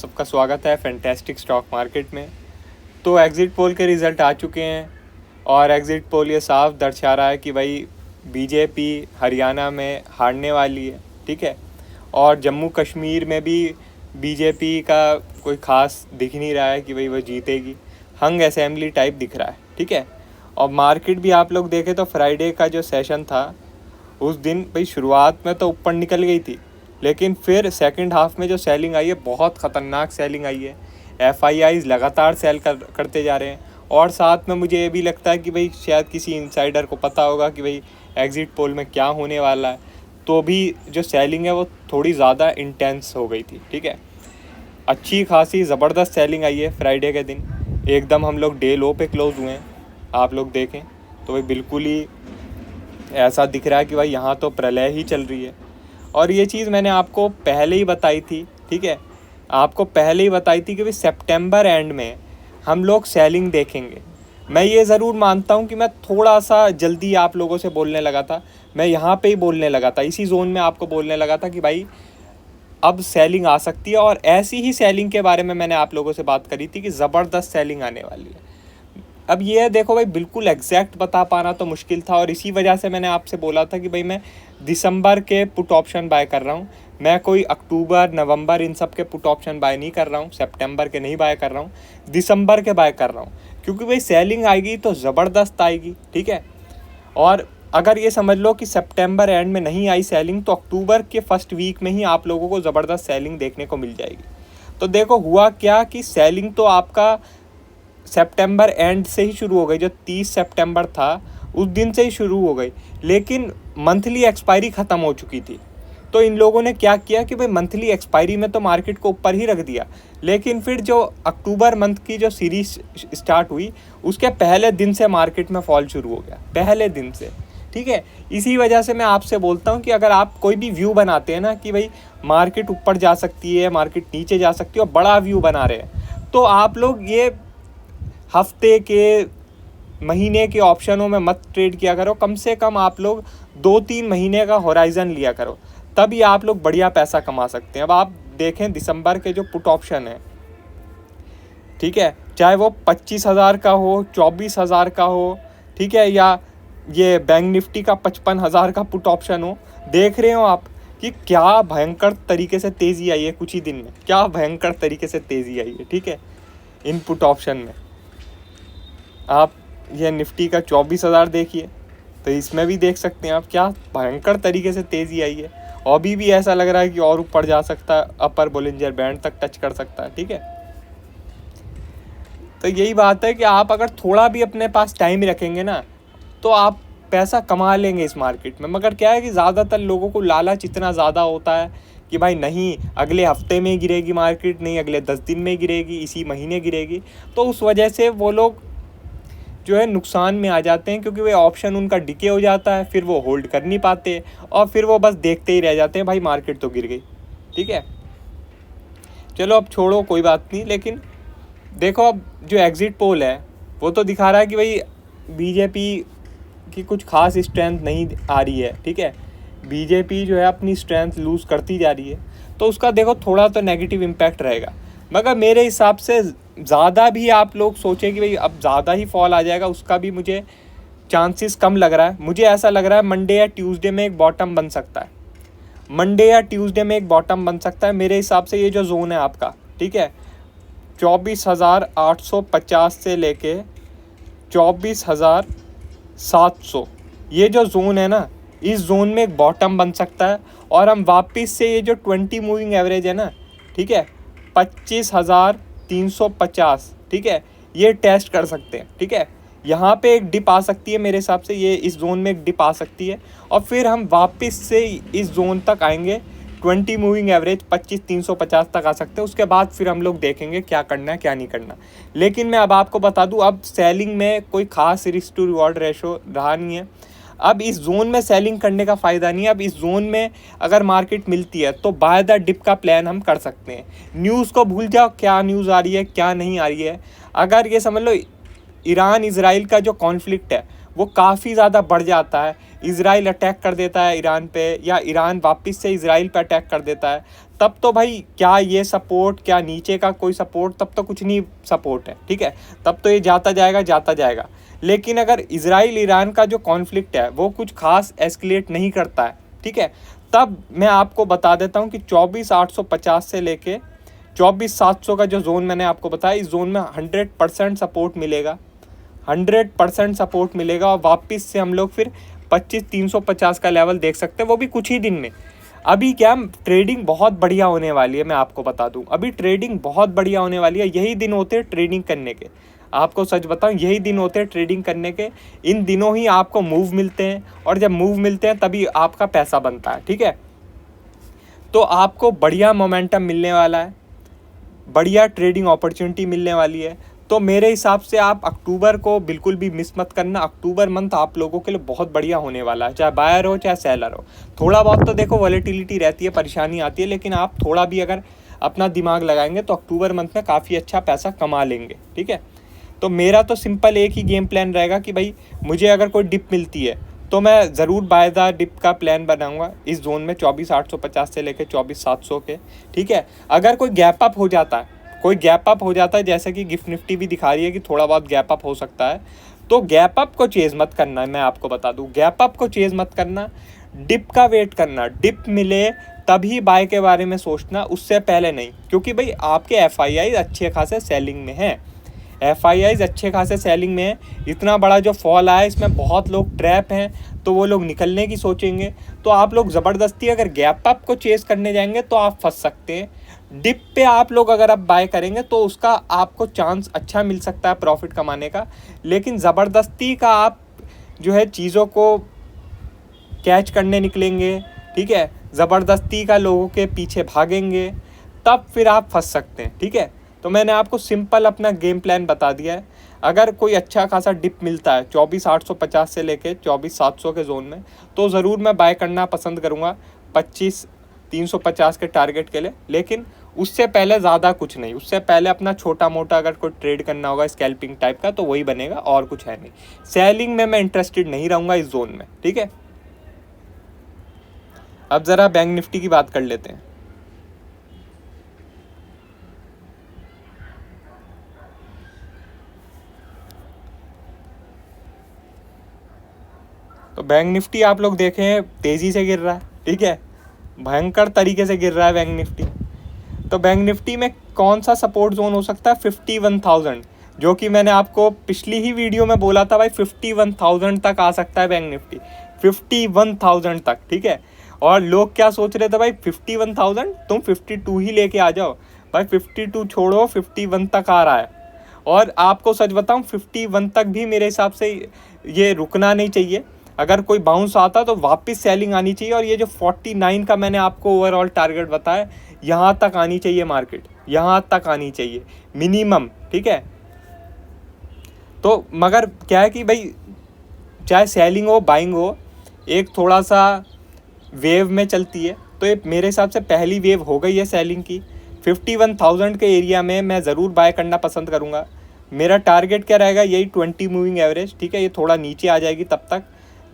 सबका स्वागत है फैंटास्टिक स्टॉक मार्केट में। तो एग्ज़िट पोल के रिज़ल्ट आ चुके हैं और एग्ज़िट पोल ये साफ दर्शा रहा है कि भाई बीजेपी हरियाणा में हारने वाली है, ठीक है। और जम्मू कश्मीर में भी बीजेपी का कोई ख़ास दिख नहीं रहा है कि भाई वो जीतेगी। हंग असेंबली टाइप दिख रहा है, ठीक है। और मार्केट भी आप लोग देखें तो फ्राइडे का जो सेशन था उस दिन भाई शुरुआत में तो ऊपर निकल गई थी, लेकिन फिर सेकंड हाफ में जो सेलिंग आई है बहुत ख़तरनाक सेलिंग आई है। एफआईआईज लगातार सेल करते जा रहे हैं। और साथ में मुझे ये भी लगता है कि भाई शायद किसी इनसाइडर को पता होगा कि भाई एग्ज़िट पोल में क्या होने वाला है, तो भी जो सेलिंग है वो थोड़ी ज़्यादा इंटेंस हो गई थी, ठीक है। अच्छी खासी ज़बरदस्त सेलिंग आई है फ्राइडे के दिन। एकदम हम लोग डे लो पे क्लोज हुए हैं। आप लोग देखें तो भाई बिल्कुल ही ऐसा दिख रहा है कि भाई यहाँ तो प्रलय ही चल रही है। और ये चीज़ मैंने आपको पहले ही बताई थी, ठीक है। आपको पहले ही बताई थी कि भाई सितंबर एंड में हम लोग सेलिंग देखेंगे। मैं ये ज़रूर मानता हूँ कि मैं थोड़ा सा जल्दी आप लोगों से बोलने लगा था। मैं यहाँ पे ही बोलने लगा था, इसी जोन में आपको बोलने लगा था कि भाई अब सेलिंग आ सकती है। और ऐसी ही सेलिंग के बारे में मैंने आप लोगों से बात करी थी कि ज़बरदस्त सेलिंग आने वाली है। अब ये देखो भाई बिल्कुल एग्जैक्ट बता पाना तो मुश्किल था, और इसी वजह से मैंने आपसे बोला था कि भाई मैं दिसंबर के पुट ऑप्शन बाय कर रहा हूँ। मैं कोई अक्टूबर नवंबर इन सब के पुट ऑप्शन बाय नहीं कर रहा हूँ, सितंबर के नहीं बाय कर रहा हूँ, दिसंबर के बाय कर रहा हूँ। क्योंकि भाई सेलिंग आएगी तो ज़बरदस्त आएगी, ठीक है। और अगर ये समझ लो कि सितंबर एंड में नहीं आई सेलिंग तो अक्टूबर के फर्स्ट वीक में ही आप लोगों को ज़बरदस्त सेलिंग देखने को मिल जाएगी। तो देखो हुआ क्या कि सेलिंग तो आपका सितंबर एंड से ही शुरू हो गई, जो 30 सितंबर था उस दिन से ही शुरू हो गई, लेकिन मंथली एक्सपायरी ख़त्म हो चुकी थी। तो इन लोगों ने क्या किया कि भाई मंथली एक्सपायरी में तो मार्केट को ऊपर ही रख दिया, लेकिन फिर जो अक्टूबर मंथ की जो सीरीज स्टार्ट हुई उसके पहले दिन से मार्केट में फॉल शुरू हो गया, पहले दिन से, ठीक है। इसी वजह से मैं आपसे बोलता हूँ कि अगर आप कोई भी व्यू बनाते हैं ना कि भाई मार्केट ऊपर जा सकती है, मार्केट नीचे जा सकती है, और बड़ा व्यू बना रहे हैं, तो आप लोग ये हफ्ते के महीने के ऑप्शनों में मत ट्रेड किया करो। कम से कम आप लोग 2-3 महीने का होराइज़न लिया करो, तभी आप लोग बढ़िया पैसा कमा सकते हैं। अब आप देखें दिसंबर के जो पुट ऑप्शन है, ठीक है, चाहे वो 25,000 का हो, 24,000 का हो, ठीक है, या ये बैंक निफ्टी का 55,000 का पुट ऑप्शन हो, देख रहे हो आप कि क्या भयंकर तरीके से तेज़ी आई है कुछ ही दिन में, क्या भयंकर तरीके से तेज़ी आई है, ठीक है, इन पुट ऑप्शन में। आप ये निफ्टी का 24,000 देखिए, तो इसमें भी देख सकते हैं आप क्या भयंकर तरीके से तेज़ी आई है। और अभी भी ऐसा लग रहा है कि और ऊपर जा सकता है, अपर बोलिंजर बैंड तक टच कर सकता है, ठीक है। तो यही बात है कि आप अगर थोड़ा भी अपने पास टाइम रखेंगे ना तो आप पैसा कमा लेंगे इस मार्केट में। मगर क्या है कि ज़्यादातर लोगों को लालच इतना ज़्यादा होता है कि भाई नहीं अगले हफ्ते में गिरेगी मार्केट, नहीं अगले 10 दिन में गिरेगी, इसी महीने गिरेगी, तो उस वजह से वो लोग जो है नुकसान में आ जाते हैं, क्योंकि वो ऑप्शन उनका डिके हो जाता है, फिर वो होल्ड कर नहीं पाते और फिर वो बस देखते ही रह जाते हैं भाई मार्केट तो गिर गई, ठीक है। चलो अब छोड़ो, कोई बात नहीं। लेकिन देखो अब जो एग्ज़िट पोल है वो तो दिखा रहा है कि भाई बीजेपी की कुछ खास स्ट्रेंथ नहीं आ रही है, ठीक है। बीजेपी जो है अपनी स्ट्रेंथ लूज़ करती जा रही है, तो उसका देखो थोड़ा तो नेगेटिव इम्पैक्ट रहेगा। मगर मेरे हिसाब से ज़्यादा भी आप लोग सोचें कि भाई अब ज़्यादा ही फॉल आ जाएगा, उसका भी मुझे चांसेस कम लग रहा है। मुझे ऐसा लग रहा है मंडे या ट्यूसडे में एक बॉटम बन सकता है, मंडे या ट्यूसडे में एक बॉटम बन सकता है मेरे हिसाब से। ये जो जोन है आपका, ठीक है, 24,850 से लेके 24,700, ये जो जोन है ना, इस जोन में एक बॉटम बन सकता है। और हम वापस से ये जो 20 मूविंग एवरेज है ना, ठीक है, 25,350, ठीक है, ये टेस्ट कर सकते हैं, ठीक है। यहाँ पे एक डिप आ सकती है मेरे हिसाब से, ये इस जोन में एक डिप आ सकती है, और फिर हम वापस से इस जोन तक आएंगे। 20 मूविंग एवरेज 25,350 तक आ सकते हैं। उसके बाद फिर हम लोग देखेंगे क्या करना है क्या नहीं करना। लेकिन मैं अब आपको बता दूं, अब सेलिंग में कोई खास रिस्क टू रिवॉर्ड रेशो रहा नहीं है। अब इस जोन में सेलिंग करने का फ़ायदा नहीं है। अब इस जोन में अगर मार्केट मिलती है तो बाय द डिप का प्लान हम कर सकते हैं। न्यूज़ को भूल जाओ, क्या न्यूज़ आ रही है क्या नहीं आ रही है। अगर ये समझ लो ईरान इजराइल का जो कॉन्फ्लिक्ट है वो काफ़ी ज़्यादा बढ़ जाता है, इजराइल अटैक कर देता है ईरान पे, या ईरान वापस से इजराइल पे अटैक कर देता है, तब तो भाई क्या ये सपोर्ट, क्या नीचे का कोई सपोर्ट, तब तो कुछ नहीं सपोर्ट है, ठीक है, तब तो ये जाता जाएगा जाता जाएगा। लेकिन अगर इजराइल ईरान का जो कॉन्फ्लिक्ट है वो कुछ खास एस्केलेट नहीं करता है, ठीक है, तब मैं आपको बता देता हूँ कि 24,850 से लेके 24,700 का जो जोन मैंने आपको बताया, इस जोन में 100% सपोर्ट मिलेगा, 100% सपोर्ट मिलेगा, और वापस से हम लोग फिर 25,350 का लेवल देख सकते हैं, वो भी कुछ ही दिन में। अभी क्या ट्रेडिंग बहुत बढ़िया होने वाली है, मैं आपको बता दूं, अभी ट्रेडिंग बहुत बढ़िया होने वाली है। यही दिन होते हैं ट्रेडिंग करने के, आपको सच बताऊं, यही दिन होते हैं ट्रेडिंग करने के। इन दिनों ही आपको मूव मिलते हैं, और जब मूव मिलते हैं तभी आपका पैसा बनता है, ठीक है। तो आपको बढ़िया मोमेंटम मिलने वाला है, बढ़िया ट्रेडिंग अपॉर्चुनिटी मिलने वाली है। तो मेरे हिसाब से आप अक्टूबर को बिल्कुल भी मिस मत करना। अक्टूबर मंथ आप लोगों के लिए बहुत बढ़िया होने वाला है, चाहे बायर हो चाहे सेलर हो। थोड़ा बहुत तो देखो वॉलेटिलिटी रहती है, परेशानी आती है, लेकिन आप थोड़ा भी अगर अपना दिमाग लगाएंगे तो अक्टूबर मंथ में काफ़ी अच्छा पैसा कमा लेंगे, ठीक है। तो मेरा तो सिंपल एक ही गेम प्लान रहेगा कि भाई मुझे अगर कोई डिप मिलती है तो मैं ज़रूर बाय द डिप का प्लान बनाऊंगा इस जोन में 24,850 से लेकर 24,700 के, ठीक है। अगर कोई गैप अप हो जाता है, कोई गैप अप हो जाता है, जैसे कि गिफ्ट निफ्टी भी दिखा रही है कि थोड़ा बहुत गैप अप हो सकता है, तो गैप अप को चेज़ मत करना है। मैं आपको बता दूं, गैप अप को चेज़ मत करना, डिप का वेट करना, डिप मिले तभी बाय के बारे में सोचना, उससे पहले नहीं। क्योंकि भाई आपके एफआईआई अच्छे खासे सेलिंग में हैं, एफआईआईज अच्छे खासे सेलिंग में है। इतना बड़ा जो फॉल आया इसमें बहुत लोग ट्रैप हैं, तो वो लोग निकलने की सोचेंगे। तो आप लोग ज़बरदस्ती अगर गैप अप को चेस करने जाएंगे तो आप फंस सकते हैं। डिप पे आप लोग अगर आप बाय करेंगे तो उसका आपको चांस अच्छा मिल सकता है प्रॉफिट कमाने का, लेकिन ज़बरदस्ती का आप जो है चीज़ों को कैच करने निकलेंगे, ठीक है, ज़बरदस्ती का लोगों के पीछे भागेंगे, तब फिर आप फंस सकते हैं, ठीक है। तो मैंने आपको सिंपल अपना गेम प्लान बता दिया है। अगर कोई अच्छा खासा डिप मिलता है 24,850 से लेके 24,700 के जोन में, तो ज़रूर मैं बाय करना पसंद करूँगा 25,350 के टारगेट के लिए। लेकिन उससे पहले ज़्यादा कुछ नहीं, उससे पहले अपना छोटा मोटा अगर कोई ट्रेड करना होगा स्कैल्पिंग टाइप का तो वही बनेगा, और कुछ है नहीं। सेलिंग में मैं इंटरेस्टेड नहीं रहूँगा इस जोन में, ठीक है। अब ज़रा बैंक निफ्टी की बात कर लेते हैं। तो बैंक निफ्टी आप लोग देखें तेज़ी से गिर रहा है, ठीक है, भयंकर तरीके से गिर रहा है बैंक निफ्टी। तो बैंक निफ्टी में कौन सा सपोर्ट जोन हो सकता है? 51,000, जो कि मैंने आपको पिछली ही वीडियो में बोला था भाई 51,000 तक आ सकता है बैंक निफ्टी, 51,000 तक, ठीक है। और लोग क्या सोच रहे थे भाई 51,000 तुम 52 ही लेके आ जाओ, भाई 52 छोड़ो, 51 तक आ रहा है। और आपको सच बताऊं 51 तक भी मेरे हिसाब से ये रुकना नहीं चाहिए। अगर कोई बाउंस आता तो वापस सेलिंग आनी चाहिए, और ये जो 49 का मैंने आपको ओवरऑल टारगेट बताया, यहाँ तक आनी चाहिए मार्केट, यहाँ तक आनी चाहिए मिनिमम, ठीक है। तो मगर क्या है कि भाई चाहे सेलिंग हो बाइंग हो, एक थोड़ा सा वेव में चलती है। तो ये मेरे हिसाब से पहली वेव हो गई है सेलिंग की। 51,000 के एरिया में मैं ज़रूर बाय करना पसंद करूँगा। मेरा टारगेट क्या रहेगा? यही 20 मूविंग एवरेज, ठीक है। ये थोड़ा नीचे आ जाएगी तब तक,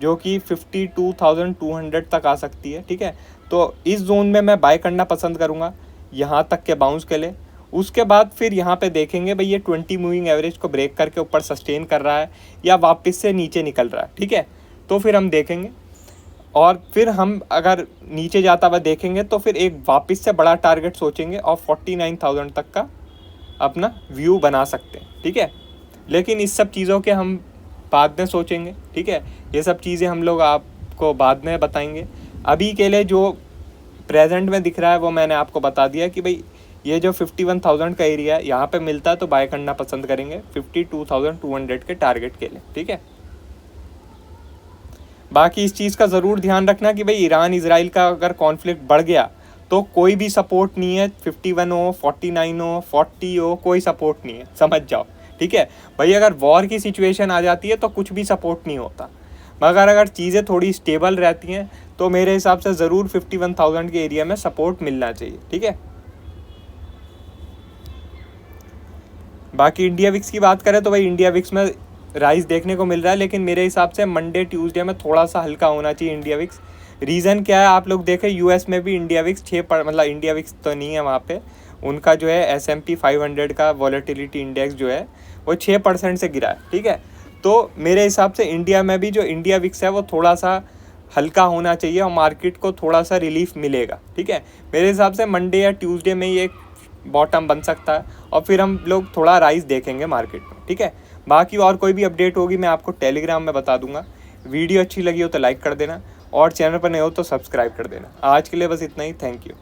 जो कि 52,200 तक आ सकती है, ठीक है। तो इस जोन में मैं बाय करना पसंद करूँगा यहाँ तक के बाउंस के लिए। उसके बाद फिर यहाँ पे देखेंगे भाई ये 20 मूविंग एवरेज को ब्रेक करके ऊपर सस्टेन कर रहा है या वापस से नीचे निकल रहा है, ठीक है। तो फिर हम देखेंगे, और फिर हम अगर नीचे जाता हुआ देखेंगे तो फिर एक वापस से बड़ा टारगेट सोचेंगे और 49,000 तक का अपना व्यू बना सकते हैं, ठीक है। लेकिन इस सब चीज़ों के हम बाद में सोचेंगे, ठीक है। ये सब चीज़ें हम लोग आपको बाद में बताएंगे। अभी के लिए जो प्रेजेंट में दिख रहा है वो मैंने आपको बता दिया कि भाई ये जो 51,000 का एरिया है यहाँ पे मिलता है तो बाय करना पसंद करेंगे 52,200 के टारगेट के लिए, ठीक है। बाकी इस चीज़ का ज़रूर ध्यान रखना कि भाई ईरान इजराइल का अगर कॉन्फ्लिक्ट बढ़ गया तो कोई भी सपोर्ट नहीं है, 51 हो, 49 हो, 40 हो, कोई सपोर्ट नहीं है, समझ जाओ, ठीक है भाई। अगर वॉर की सिचुएशन आ जाती है तो कुछ भी सपोर्ट नहीं होता, मगर अगर चीज़ें थोड़ी स्टेबल रहती हैं तो मेरे हिसाब से ज़रूर 51,000 के एरिया में सपोर्ट मिलना चाहिए, ठीक है। बाकी इंडिया विक्स की बात करें तो भाई इंडिया विक्स में राइज देखने को मिल रहा है, लेकिन मेरे हिसाब से मंडे ट्यूसडे में थोड़ा सा हल्का होना चाहिए इंडिया विक्स। रीज़न क्या है, आप लोग देखें यूएस में भी इंडिया विक्स मतलब इंडिया विक्स तो नहीं है वहाँ पे, उनका जो है S&P 500 का वॉलेटिलिटी इंडेक्स जो है वो 6% से गिरा है, ठीक है। तो मेरे हिसाब से इंडिया में भी जो इंडिया विक्स है वो थोड़ा सा हल्का होना चाहिए और मार्केट को थोड़ा सा रिलीफ मिलेगा, ठीक है। मेरे हिसाब से मंडे या ट्यूसडे में ही एक बॉटम बन सकता है और फिर हम लोग थोड़ा राइज देखेंगे मार्केट में, ठीक है। बाकी और कोई भी अपडेट होगी मैं आपको टेलीग्राम में बता दूंगा। वीडियो अच्छी लगी हो तो लाइक कर देना और चैनल पर नए हो तो सब्सक्राइब कर देना। आज के लिए बस इतना ही, थैंक यू।